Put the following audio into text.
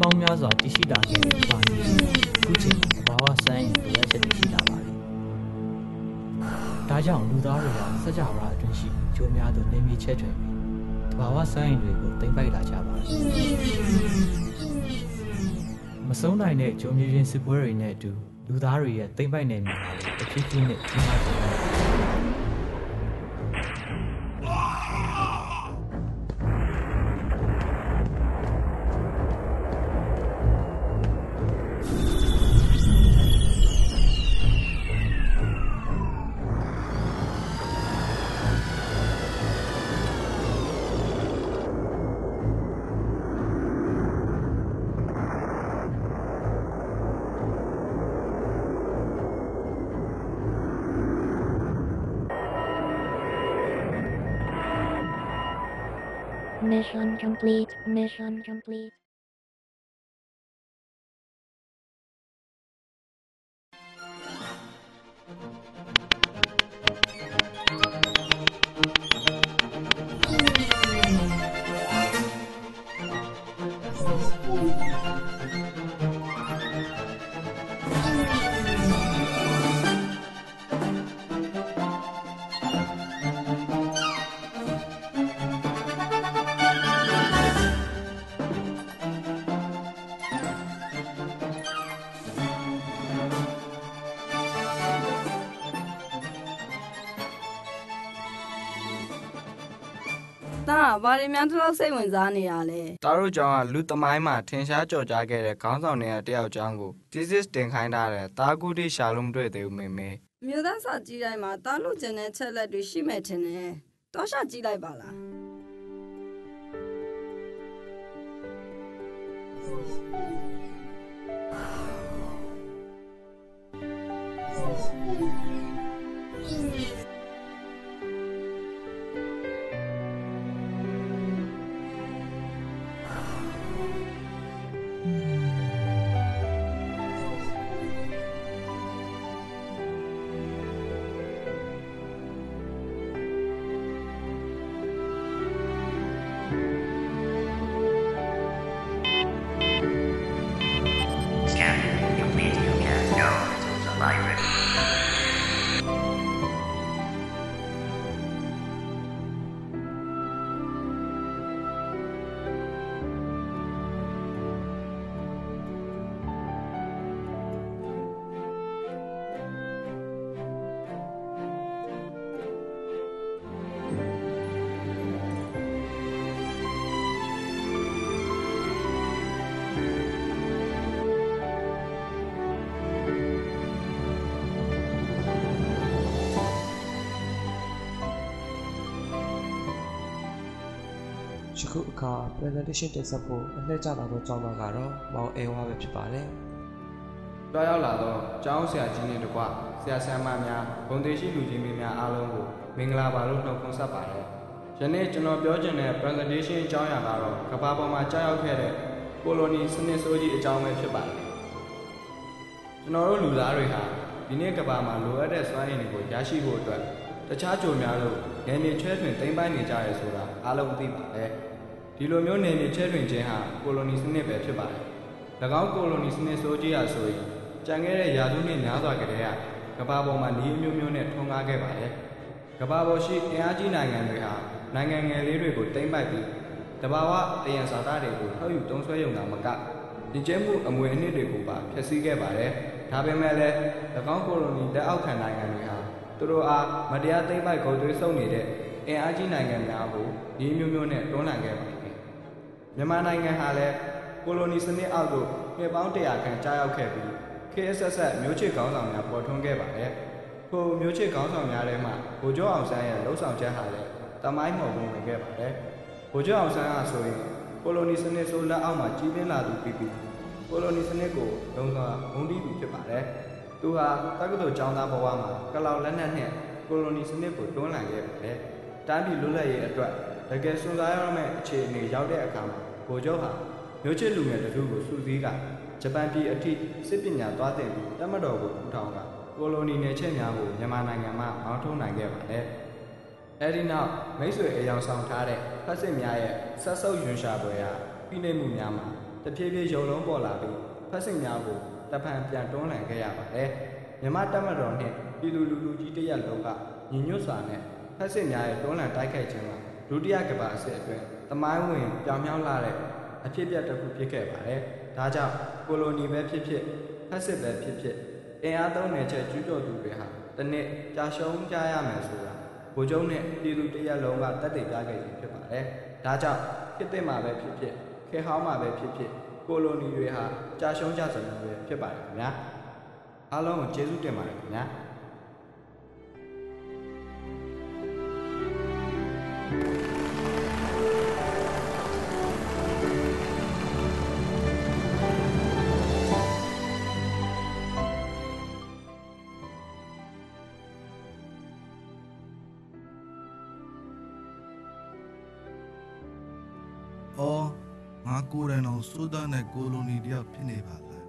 ပေါင်းများစွာတည်ရှိလာခဲ့တဲ့ဘာမျိုးအခုချိန်မှာသဘာဝစမ်းရင်လိုအပ်ချက်တွေရှိလာပါတယ်။ဒါကြောင့်လူသားတွေကစကြဝဠာအတွင်းရှိကျိုးများသောနေမြေချဲ့ထွင်ပြီးသဘာဝစမ်းရင်တွေကိုသိမ်းပိုက်လာကြပါတယ်။မဆုံးနိုင်တဲ့ကျိုးမြေချင်းစစ်ပွဲတွေနဲ့အတူလူသားတွေရဲ့သိမ်းပိုက်နေမှုဟာလည်းတစ်ဖြည်းဖြည်းနဲ့ကြီးမားလာပါတယ်Mission complete. Mission complete. Ta, ဘာတွေများတော့စိတ်ဝင်စားနေရလဲ တာတို့ကြောင့်လူသမိုင်းမှာထင်ရှားကြော်ကြားခဲ့တဲ့ခေါင်းဆောင်တွေကတယောက်ကြောင်းကို thesis တင်ခိုင်းထားတယ်တာကူတိရှာလို့မတွေ့သေးဘူးမေမေ မြို့သားစာကြည့်တိုင်းမှာတားလို့ကျင်တဲ့ချက်လက်တွေရှိမဲ့ထင်တယ်တောရှာကြည့်လိုက်ပါလား ယခုအခါ presentation တင်ဆက်ဖို့အလှည့်ကျလာသောကျောင်းသားကတော့မောင်အေဝါပဲဖြစ်ပါတယ် တွားရောက်လာတော့ကျောင်းဆရာကြီးနဲ့တကွဆရာဆရာမများဂုဏ်သိရှိလူကြီးများအားလုံးကိုမင်္ဂလာပါလို့နှုတ်ခွန်းဆက်ပါတယ်ယနေ့ကျွန်တော်ပြောချင်တဲ့ presentation အကြောင်းအရာကတော့ကမ္ဘာပေါ်မှာကြားရောက်ခဲ့တဲ့ကိုလိုနီစနစ်ဆိုးကြီးအကြောင်းပဲဖြစ်ပါတယ်ကျွန်တော်တို့လူသားတွေဟာဒီနေ့ကမ္ဘာမှာလိုအပ်တဲ့စွမ်းရည်တွေကိုရရှိဖို့အတွက်တခြားကြိုများလို့နေမြေချဲထွင်သိမ်းပိုက်နေကြရဲဆိုတာအားလုံးသိပါတယ်ဒီလိုမျိုးနေမြေချဲထွင်ခြင်းဟာကိုလိုနီစနစ်ပဲဖြစ်ပါတယ်၎င်းကိုလိုနီစနစ်ဆိုးကြီးဟာဆိုရင်ကြံခဲ့တဲ့ရာစုနှစ်များစွာကတည်းကကမ္ဘာပေါ်မှာနေမျိုးမျိုးနဲ့ထွန်းကားခဲ့ပါတယ်ကမ္ဘာပေါ်ရှိအင်အားကြီးနိုင်ငံတွေဟာနိုင်ငံငယ်လေးတွေကိုသိမ်းပိုက်ပြီးတဘာဝတယံဇာတတွေကိုထောက်ယူတုံးဆွဲရုံသာမကဒီကျဲမှုအမွေအနှစ်တွေကိုပါဖျက်ဆီးခဲ့ပါတယ်ဒါပေမဲ့လည်း၎င်းကိုလိုနီလက်အောက်ခံနိုင်ငံတွေဟာသူတို့အားမတရားသိမ်းပိုက်ဂုဏ်သွေးဆုံနေတဲ့အင်အားကြီးနိုင်ငံများကိုဒီမျိုးမျိုးနဲ့တွန်းလှန်ခဲ့ပါတယ်မြန်မာနိုင်ငံဟာလည်းကိုလိုနီစနစ်အောက်သို့နှစ်ပေါင်း100ခန့်ကြာရောက်ခဲ့ပြီးခေတ်ဆက်ဆက်မျိုးချစ်ခေါင်းဆောင်များပေါ်ထွန်းခဲ့ပါတယ်ထိုမျိုးချစ်ခေါင်းဆောင်များထဲမှာဗိုလ်ချုပ်အောင်ဆန်းရဲ့လှုပ်ဆောင်ချက်ဟာလည်းတမိုင်းမော်ဝင်ဝင်ခဲ့ပါတယ်ဗိုလ်ချုပ်အောင်ဆန်းကဆိုရင်ကိုလိုနီစနစ်ဆိုးလက်အောက်မှာကြီးပြင်းလာသူပြီးကိုလိုနီစနစ်ကိုလုံစွာမုန်းတီးသူဖြစ်ပါတယ်သူဟာတက္ကသိုလ်ကျောင်းသားဘဝမှာကလောက်လက်နက်နဲ့ကိုလိုနီစနစ်ကိုတွန်းလှန်ခဲ့ပါတယ်တိုင်းပြည်လွတ်လပ်ရေးအတွက်တကယ်စွန့်စားရမယ့်အခြေအနေရောက်တဲ့အခါမှာဗိုလ်ချုပ်ဟာမျိုးချစ်လူငယ်တစုကိုစုစည်းကဂျပန်ပြည်အထိစစ်ပညာသွားတင်ပြီးတပ်မတော်ကိုထူထောင်ကကိုလိုနီနယ်ချက်များကိုမြန်မာနိုင်ငံမှာမောင်းထုတ်နိုင်ခဲ့ပါတယ်အဲဒီနောက်မိတ်ဆွေအယောင်ဆောင်ထားတဲ့ဖက်စစ်များရဲ့ဆက်ဆုပ်ယွန်ရှာပွဲရာဖိနှိပ်မှုများမှာ တဖြည်းဖြည်းရုံလုံးပေါ်လာပြီးဖက်စစ်များကိုတဖန်ပြန်တွန်းလှန်ခဲ့ရပါတယ်မြမတပ်မတော်နှင့်ပြည်သူလူထုကြီးတရက်လုံးကညီညွတ်စွာနဲ့ဖက်စစ်များရဲ့တွန်းလှန်တိုက်ခိုက်ခြင်းမှာဒုတိယကမ္ဘာစစ်အတွင်းသမိုင်းဝင်ပြောင်မြောက်လာတဲ့အဖြစ်အပျက်တစ်ခုဖြစ်ခဲ့ပါတယ်ဒါကြောင့်ကိုလိုနီပဲဖြစ်ဖြစ်ဖက်စစ်ပဲဖြစ်ဖြစ်အင်အားသုံးနယ်ချက်ကျူးကျော်သူတွေဟာတစ်နှစ်ကြာရှုံးကြရမယ်ဆိုတာဗိုလ်ချုပ်နဲ့ပြည်သူတရက်လုံးကတက်တည်ပြခဲ့ခြင်းဖြစ်ပါတယ်ဒါကြောင့်ခေတ်သစ်မှာပဲဖြစ်ဖြစ်ခေတ်ဟောင်းမှာပဲဖြစ်ဖြစ်ကိုလိုနီတွေဟာကြာရှုံးကြစလို့ပဲဖြစ်ပါတယ်ခင်ဗျာအားလုံးကိုကျေးဇူးတင်ပါတယ်ခင်ဗျာအော်ငါကိုယ်တိုင်တော့စိုးသားနဲ့ကိုလိုနီတယောက်ဖြစ်နေပါလား